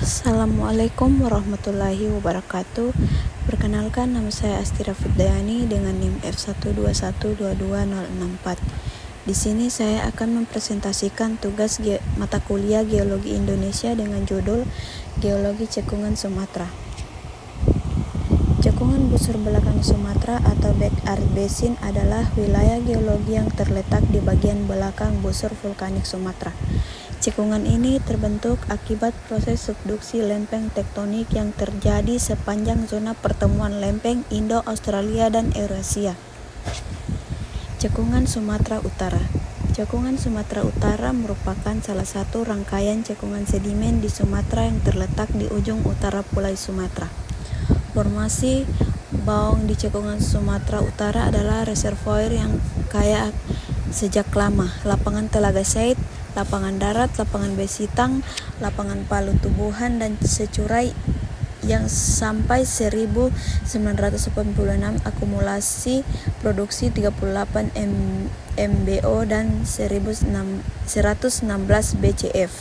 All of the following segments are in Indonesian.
Assalamualaikum warahmatullahi wabarakatuh. Perkenalkan, nama saya Astira Fiddayani dengan NIM F121222064. Di sini saya akan mempresentasikan tugas mata kuliah Geologi Indonesia dengan judul Geologi Cekungan Sumatera. Cekungan busur belakang Sumatera atau Back Earth Basin adalah wilayah geologi yang terletak di bagian belakang busur vulkanik Sumatera. Cekungan ini terbentuk akibat proses subduksi lempeng tektonik yang terjadi sepanjang zona pertemuan lempeng Indo-Australia dan Eurasia. Cekungan Sumatera Utara. Cekungan Sumatera Utara merupakan salah satu rangkaian cekungan sedimen di Sumatera yang terletak di ujung utara Pulau Sumatera. Formasi baong di cekungan Sumatera Utara adalah reservoir yang kaya sejak lama, lapangan Telaga Said, lapangan darat, lapangan Besitang, lapangan Palu Tubuhan, dan securai yang sampai 1986 akumulasi produksi 38 MBO dan 116 BCF.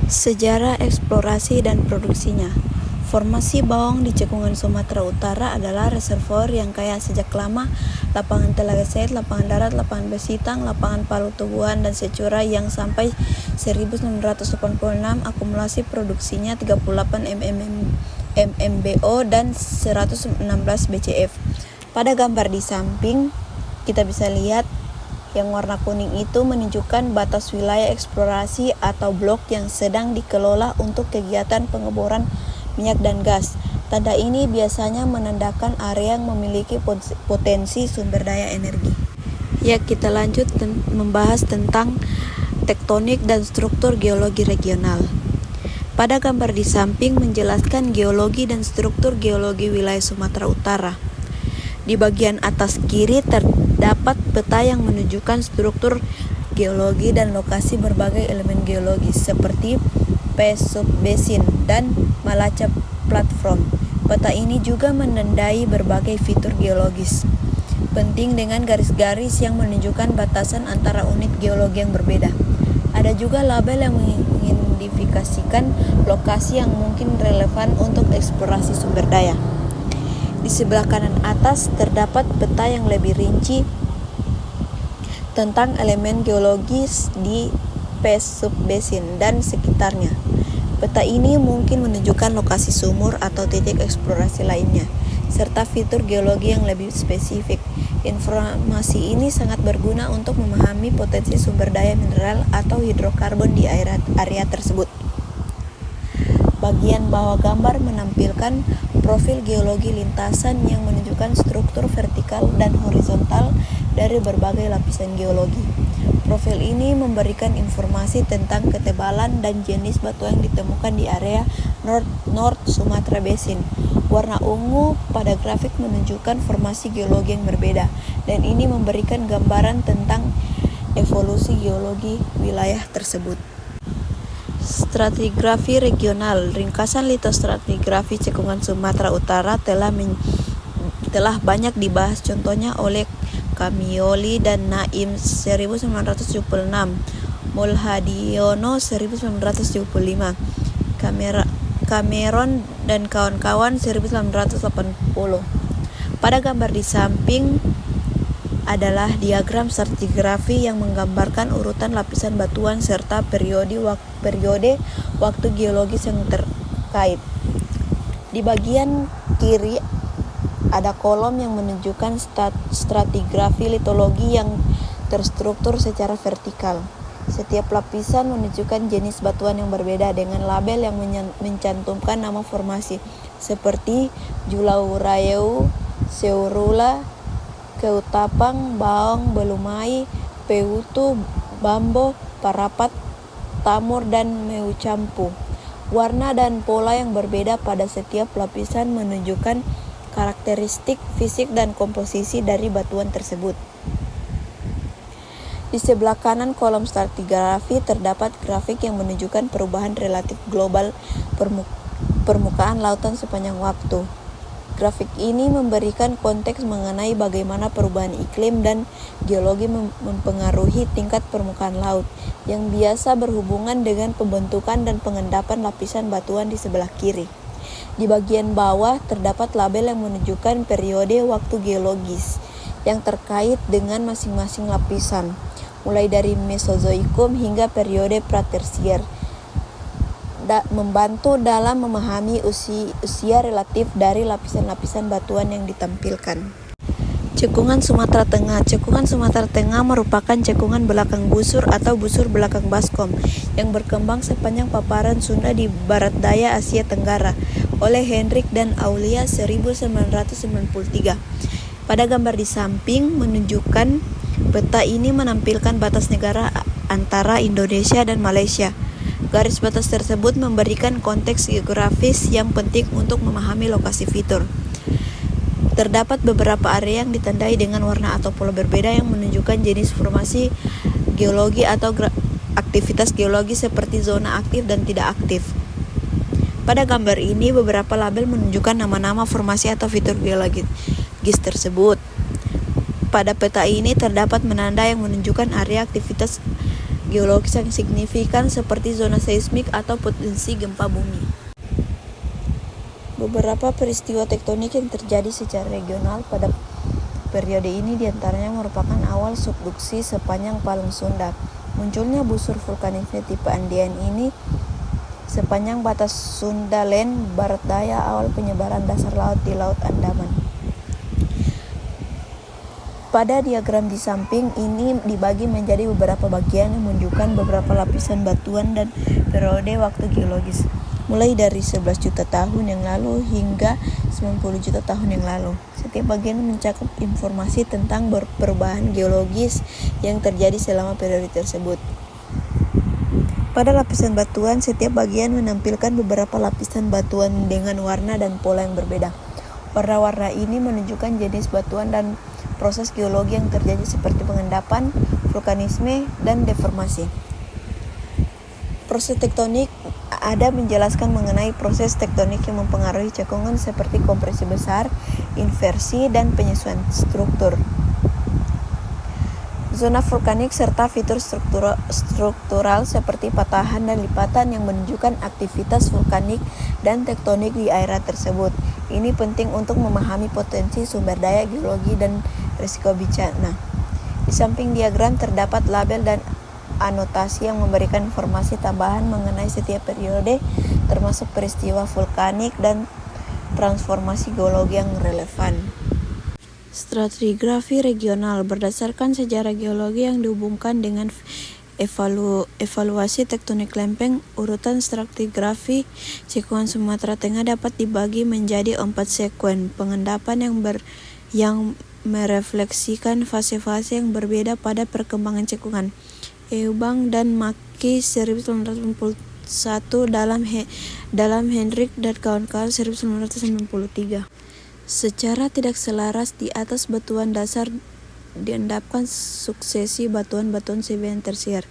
Sejarah eksplorasi dan produksinya. Formasi baong di cekungan Sumatera Utara adalah reservoir yang kaya sejak lama, lapangan Telaga Said, lapangan darat, lapangan Besitang, lapangan Palu Tubuhan, dan securai yang sampai 1986 akumulasi produksinya 38 MMBO dan 116 BCF. Pada gambar di samping kita bisa lihat yang warna kuning itu menunjukkan batas wilayah eksplorasi atau blok yang sedang dikelola untuk kegiatan pengeboran minyak dan gas. Tanda ini biasanya menandakan area yang memiliki potensi sumber daya energi. Ya, kita lanjut membahas tentang tektonik dan struktur geologi regional. Pada gambar di samping menjelaskan geologi dan struktur geologi wilayah Sumatera Utara. Di bagian atas kiri terdapat peta yang menunjukkan struktur geologi dan lokasi berbagai elemen geologis seperti P-Sub-Basin dan Malaca Platform. Peta ini juga menandai berbagai fitur geologis penting dengan garis-garis yang menunjukkan batasan antara unit geologi yang berbeda. Ada juga label yang mengidentifikasikan lokasi yang mungkin relevan untuk eksplorasi sumber daya. Di sebelah kanan atas terdapat peta yang lebih rinci tentang elemen geologis di P-Sub-Basin dan sekitarnya. Peta ini mungkin menunjukkan lokasi sumur atau titik eksplorasi lainnya, serta fitur geologi yang lebih spesifik. Informasi ini sangat berguna untuk memahami potensi sumber daya mineral atau hidrokarbon di area tersebut. Bagian bawah gambar menampilkan profil geologi lintasan yang menunjukkan struktur vertikal dan horizontal dari berbagai lapisan geologi. Profil ini memberikan informasi tentang ketebalan dan jenis batu yang ditemukan di area North Sumatra Basin. Warna ungu pada grafik menunjukkan formasi geologi yang berbeda, dan ini memberikan gambaran tentang evolusi geologi wilayah tersebut. Stratigrafi regional. Ringkasan litostratigrafi cekungan Sumatera Utara telah banyak dibahas, contohnya oleh Kamioli dan Naim 1976, Mulhadiono 1975, Cameron dan kawan-kawan 1980. Pada gambar di samping adalah diagram stratigrafi yang menggambarkan urutan lapisan batuan serta periode waktu geologis yang terkait. Di bagian kiri ada kolom yang menunjukkan stratigrafi litologi yang terstruktur secara vertikal. Setiap lapisan menunjukkan jenis batuan yang berbeda dengan label yang mencantumkan nama formasi seperti Julaurayeu, Seurula, Keutapang, Baong, Belumai, Peutu, Bambo, Parapat, Tamur, dan Meucampu. Warna dan pola yang berbeda pada setiap lapisan menunjukkan karakteristik fisik dan komposisi dari batuan tersebut. Di sebelah kanan kolom stratigrafi terdapat grafik yang menunjukkan perubahan relatif global permukaan lautan sepanjang waktu. Grafik ini memberikan konteks mengenai bagaimana perubahan iklim dan geologi mempengaruhi tingkat permukaan laut, yang biasa berhubungan dengan pembentukan dan pengendapan lapisan batuan di sebelah kiri. Di bagian bawah terdapat label yang menunjukkan periode waktu geologis yang terkait dengan masing-masing lapisan, mulai dari Mesozoikum hingga periode Pratersier, membantu dalam memahami usia relatif dari lapisan-lapisan batuan yang ditampilkan. Cekungan Sumatera Tengah. Cekungan Sumatera Tengah merupakan cekungan belakang busur atau busur belakang baskom yang berkembang sepanjang paparan Sunda di barat daya Asia Tenggara oleh Hendrik dan Aulia 1993. Pada gambar di samping menunjukkan peta ini menampilkan batas negara antara Indonesia dan Malaysia. Garis batas tersebut memberikan konteks geografis yang penting untuk memahami lokasi fitur. Terdapat beberapa area yang ditandai dengan warna atau pola berbeda yang menunjukkan jenis formasi geologi atau aktivitas geologi seperti zona aktif dan tidak aktif. Pada gambar ini, beberapa label menunjukkan nama-nama formasi atau fitur geologis tersebut. Pada peta ini terdapat menanda yang menunjukkan area aktivitas geologis yang signifikan seperti zona seismik atau potensi gempa bumi. Beberapa peristiwa tektonik yang terjadi secara regional pada periode ini diantaranya merupakan awal subduksi sepanjang Palung Sunda. Munculnya busur vulkanisme tipe Andean ini sepanjang batas Sundaland barat daya, awal penyebaran dasar laut di Laut Andaman. Pada diagram di samping ini dibagi menjadi beberapa bagian yang menunjukkan beberapa lapisan batuan dan periode waktu geologis, mulai dari 11 juta tahun yang lalu hingga 90 juta tahun yang lalu. Setiap bagian mencakup informasi tentang perubahan geologis yang terjadi selama periode tersebut. Pada lapisan batuan, setiap bagian menampilkan beberapa lapisan batuan dengan warna dan pola yang berbeda. Warna-warna ini menunjukkan jenis batuan dan proses geologi yang terjadi seperti pengendapan, vulkanisme, dan deformasi. Proses tektonik ada menjelaskan mengenai proses tektonik yang mempengaruhi cekungan seperti kompresi besar, inversi, dan penyesuaian struktur. Zona vulkanik serta fitur struktural seperti patahan dan lipatan yang menunjukkan aktivitas vulkanik dan tektonik di area tersebut. Ini penting untuk memahami potensi sumber daya geologi dan risiko bencana. Di samping diagram terdapat label dan anotasi yang memberikan informasi tambahan mengenai setiap periode, termasuk peristiwa vulkanik dan transformasi geologi yang relevan. Stratigrafi regional berdasarkan sejarah geologi yang dihubungkan dengan evaluasi tektonik lempeng. Urutan stratigrafi cekungan Sumatera Tengah dapat dibagi menjadi 4 sekuen pengendapan yang merefleksikan fase-fase yang berbeda pada perkembangan cekungan. Eubang dan Maki 1991 dalam Hendrik dan kawan-kawan 1993. Secara tidak selaras di atas batuan dasar diendapkan suksesi batuan-batuan sedimen tersier.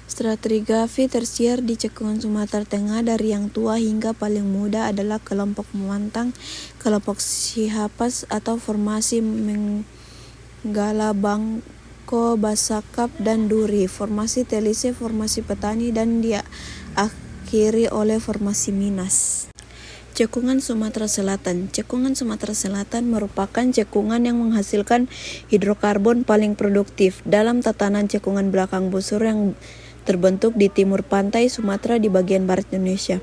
Stratigrafi tersier di cekungan Sumatera Tengah dari yang tua hingga paling muda adalah kelompok Muantang, kelompok Sihapas atau formasi Menggala, Bangko, Basakap, dan Duri, formasi Telise, formasi Petani, dan diakhiri oleh formasi Minas. Cekungan Sumatera Selatan. Cekungan Sumatera Selatan merupakan cekungan yang menghasilkan hidrokarbon paling produktif dalam tatanan cekungan belakang busur yang terbentuk di timur pantai Sumatera di bagian barat Indonesia.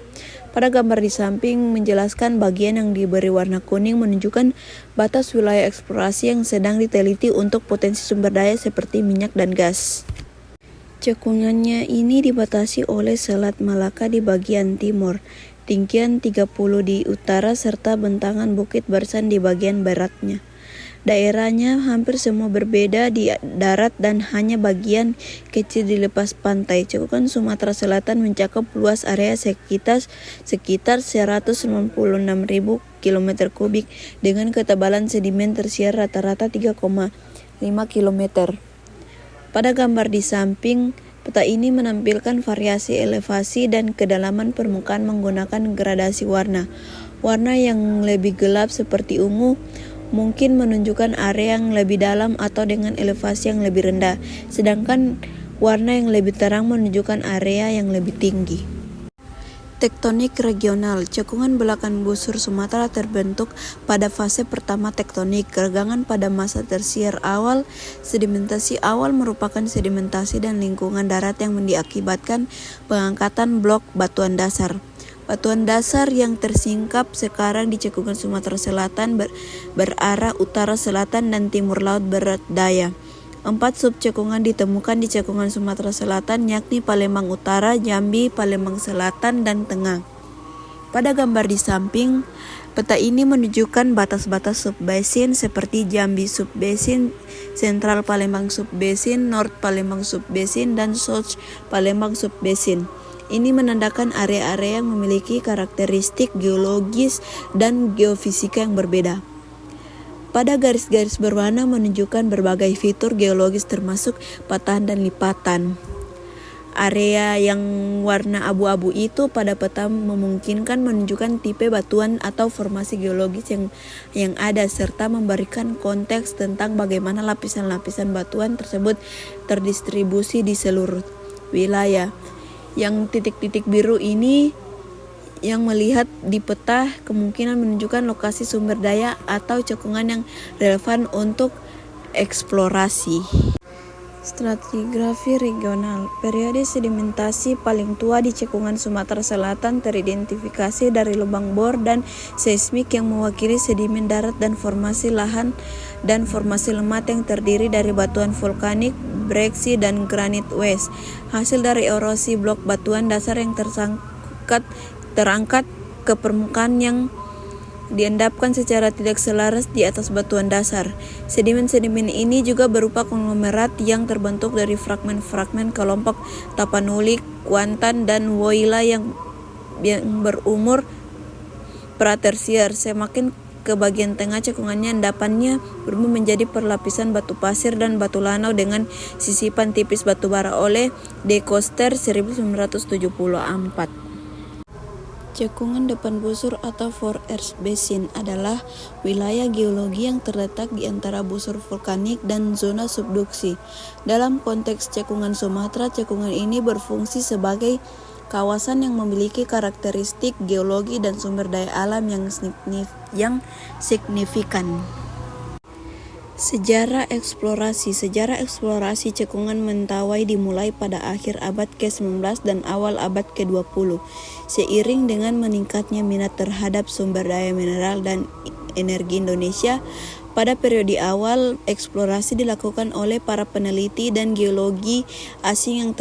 Pada gambar di samping menjelaskan bagian yang diberi warna kuning menunjukkan batas wilayah eksplorasi yang sedang diteliti untuk potensi sumber daya seperti minyak dan gas. Cekungannya ini dibatasi oleh Selat Malaka di bagian timur, Tinggian 30 di utara, serta bentangan Bukit Barsan di bagian baratnya. Daerahnya hampir semua berbeda di darat dan hanya bagian kecil di lepas pantai. Cekungan Sumatera Selatan mencakup luas area sekitar 196.000 km kubik dengan ketebalan sedimen tersier rata-rata 3,5 km. Pada gambar di samping, peta ini menampilkan variasi elevasi dan kedalaman permukaan menggunakan gradasi warna. Warna yang lebih gelap seperti ungu mungkin menunjukkan area yang lebih dalam atau dengan elevasi yang lebih rendah, sedangkan warna yang lebih terang menunjukkan area yang lebih tinggi. Tektonik regional. Cekungan belakang busur Sumatera terbentuk pada fase pertama tektonik. Keregangan pada masa tersier awal. Sedimentasi awal merupakan sedimentasi dan lingkungan darat yang mengakibatkan pengangkatan blok batuan dasar. Batuan dasar yang tersingkap sekarang di cekungan Sumatera Selatan berarah utara selatan dan timur laut barat daya. 4 subcekungan ditemukan di cekungan Sumatera Selatan, yakni Palembang Utara, Jambi, Palembang Selatan, dan Tengah. Pada gambar di samping, peta ini menunjukkan batas-batas subbasin seperti Jambi subbasin, Sentral Palembang subbasin, North Palembang subbasin, dan South Palembang subbasin. Ini menandakan area-area yang memiliki karakteristik geologis dan geofisika yang berbeda. Pada garis-garis berwarna menunjukkan berbagai fitur geologis termasuk patahan dan lipatan. Area yang warna abu-abu itu pada peta memungkinkan menunjukkan tipe batuan atau formasi geologis yang ada serta memberikan konteks tentang bagaimana lapisan-lapisan batuan tersebut terdistribusi di seluruh wilayah. Yang titik-titik biru ini yang melihat di peta kemungkinan menunjukkan lokasi sumber daya atau cekungan yang relevan untuk eksplorasi. Stratigrafi regional. Periode sedimentasi paling tua di cekungan Sumatera Selatan teridentifikasi dari lubang bor dan seismik yang mewakili sedimen darat dan formasi lahan dan formasi lemat yang terdiri dari batuan vulkanik, breksi, dan granit west. Hasil dari erosi blok batuan dasar yang terangkat ke permukaan yang diendapkan secara tidak selaras di atas batuan dasar. Sedimen-sedimen ini juga berupa konglomerat yang terbentuk dari fragmen-fragmen kelompok Tapanuli, Kuantan, dan Woyla yang berumur pratersier. Semakin ke bagian tengah cekungannya, endapannya berubah menjadi perlapisan batu pasir dan batu lanau dengan sisipan tipis batu bara oleh De Koster 1974. Cekungan depan busur atau Four Earth Basin adalah wilayah geologi yang terletak di antara busur vulkanik dan zona subduksi. Dalam konteks cekungan Sumatera, cekungan ini berfungsi sebagai kawasan yang memiliki karakteristik geologi dan sumber daya alam yang signifikan. Sejarah eksplorasi cekungan Mentawai dimulai pada akhir abad ke-19 dan awal abad ke-20. Seiring dengan meningkatnya minat terhadap sumber daya mineral dan energi Indonesia, pada periode awal eksplorasi dilakukan oleh para peneliti dan geologi asing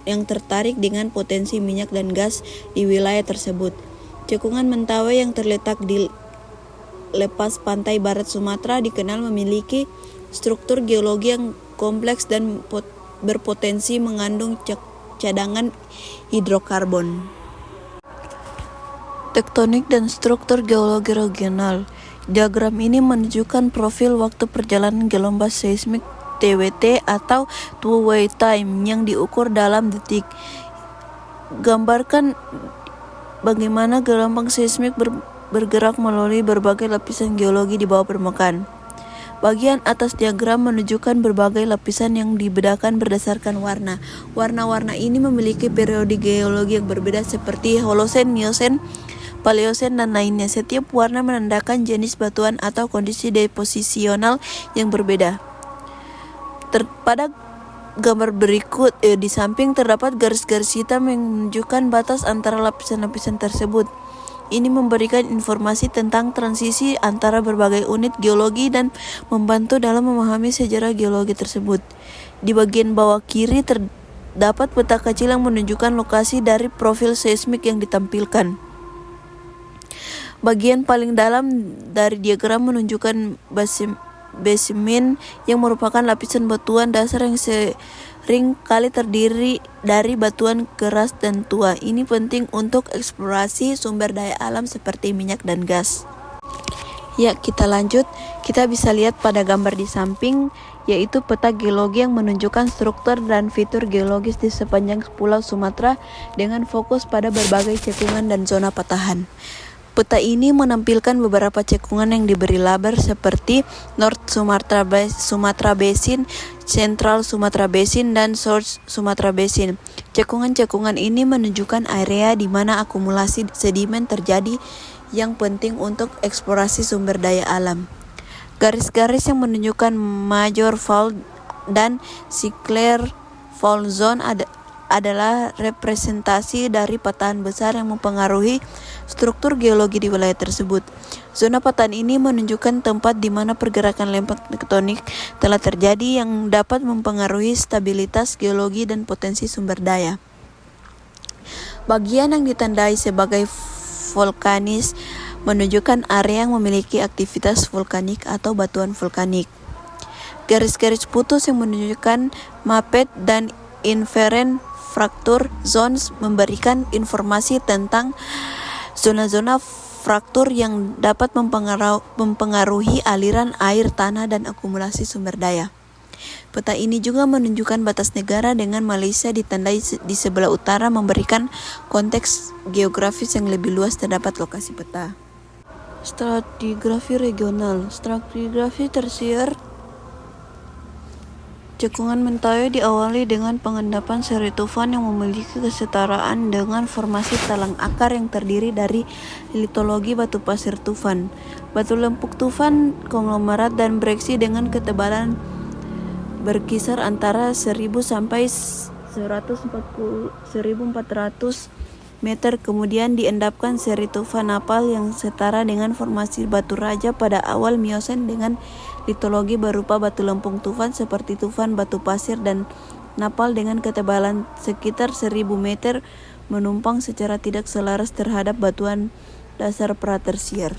yang tertarik dengan potensi minyak dan gas di wilayah tersebut. Cekungan Mentawai yang terletak di lepas pantai barat Sumatera dikenal memiliki struktur geologi yang kompleks dan berpotensi mengandung cadangan hidrokarbon. Tektonik dan struktur geologi regional. Diagram ini menunjukkan profil waktu perjalanan gelombang seismik TWT atau two-way time yang diukur dalam detik. Gambarkan bagaimana gelombang seismik bergerak melalui berbagai lapisan geologi di bawah permukaan. Bagian atas diagram menunjukkan berbagai lapisan yang dibedakan berdasarkan warna. Warna-warna ini memiliki periode geologi yang berbeda seperti Holosen, Miosen, Paleosen, dan lainnya. Setiap warna menandakan jenis batuan atau kondisi deposisional yang berbeda. Pada gambar berikut di samping terdapat garis-garis hitam yang menunjukkan batas antara lapisan-lapisan tersebut. Ini memberikan informasi tentang transisi antara berbagai unit geologi dan membantu dalam memahami sejarah geologi tersebut. Di bagian bawah kiri terdapat peta kecil yang menunjukkan lokasi dari profil seismik yang ditampilkan. Bagian paling dalam dari diagram menunjukkan basement yang merupakan lapisan batuan dasar yang sering kali terdiri dari batuan keras dan tua. Ini penting untuk eksplorasi sumber daya alam seperti minyak dan gas. Ya, kita lanjut. Kita bisa lihat pada gambar di samping, yaitu peta geologi yang menunjukkan struktur dan fitur geologis di sepanjang Pulau Sumatera dengan fokus pada berbagai cekungan dan zona patahan. Peta ini menampilkan beberapa cekungan yang diberi label seperti North Sumatra Basin, Central Sumatra Basin, dan South Sumatra Basin. Cekungan-cekungan ini menunjukkan area di mana akumulasi sedimen terjadi yang penting untuk eksplorasi sumber daya alam. Garis-garis yang menunjukkan Major Fault dan Sinclair Fault Zone adalah representasi dari patahan besar yang mempengaruhi struktur geologi di wilayah tersebut. Zona patahan ini menunjukkan tempat di mana pergerakan lempeng tektonik telah terjadi yang dapat mempengaruhi stabilitas geologi dan potensi sumber daya. Bagian yang ditandai sebagai vulkanis menunjukkan area yang memiliki aktivitas vulkanik atau batuan vulkanik. Garis-garis putus yang menunjukkan mapped dan inferent fracture zones memberikan informasi tentang zona-zona fraktur yang dapat mempengaruhi aliran air tanah dan akumulasi sumber daya. Peta ini juga menunjukkan batas negara dengan Malaysia ditandai di sebelah utara, memberikan konteks geografis yang lebih luas terdapat lokasi peta. Stratigrafi regional. Stratigrafi tersier. Cekungan Mentawai diawali dengan pengendapan seri tufan yang memiliki kesetaraan dengan formasi talang akar yang terdiri dari litologi batu pasir tufan, batu lempuk tufan, konglomerat, dan breksi dengan ketebalan berkisar antara 1000 sampai 1400 meter. Kemudian diendapkan seri tufan napal yang setara dengan formasi batu raja pada awal Miosen dengan litologi berupa batu lempung tufan seperti tufan batu pasir dan napal dengan ketebalan sekitar 1000 meter menumpang secara tidak selaras terhadap batuan dasar pratersier.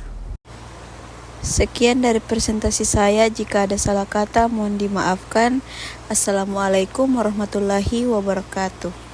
Sekian dari presentasi saya. Jika ada salah kata mohon dimaafkan. Assalamualaikum warahmatullahi wabarakatuh.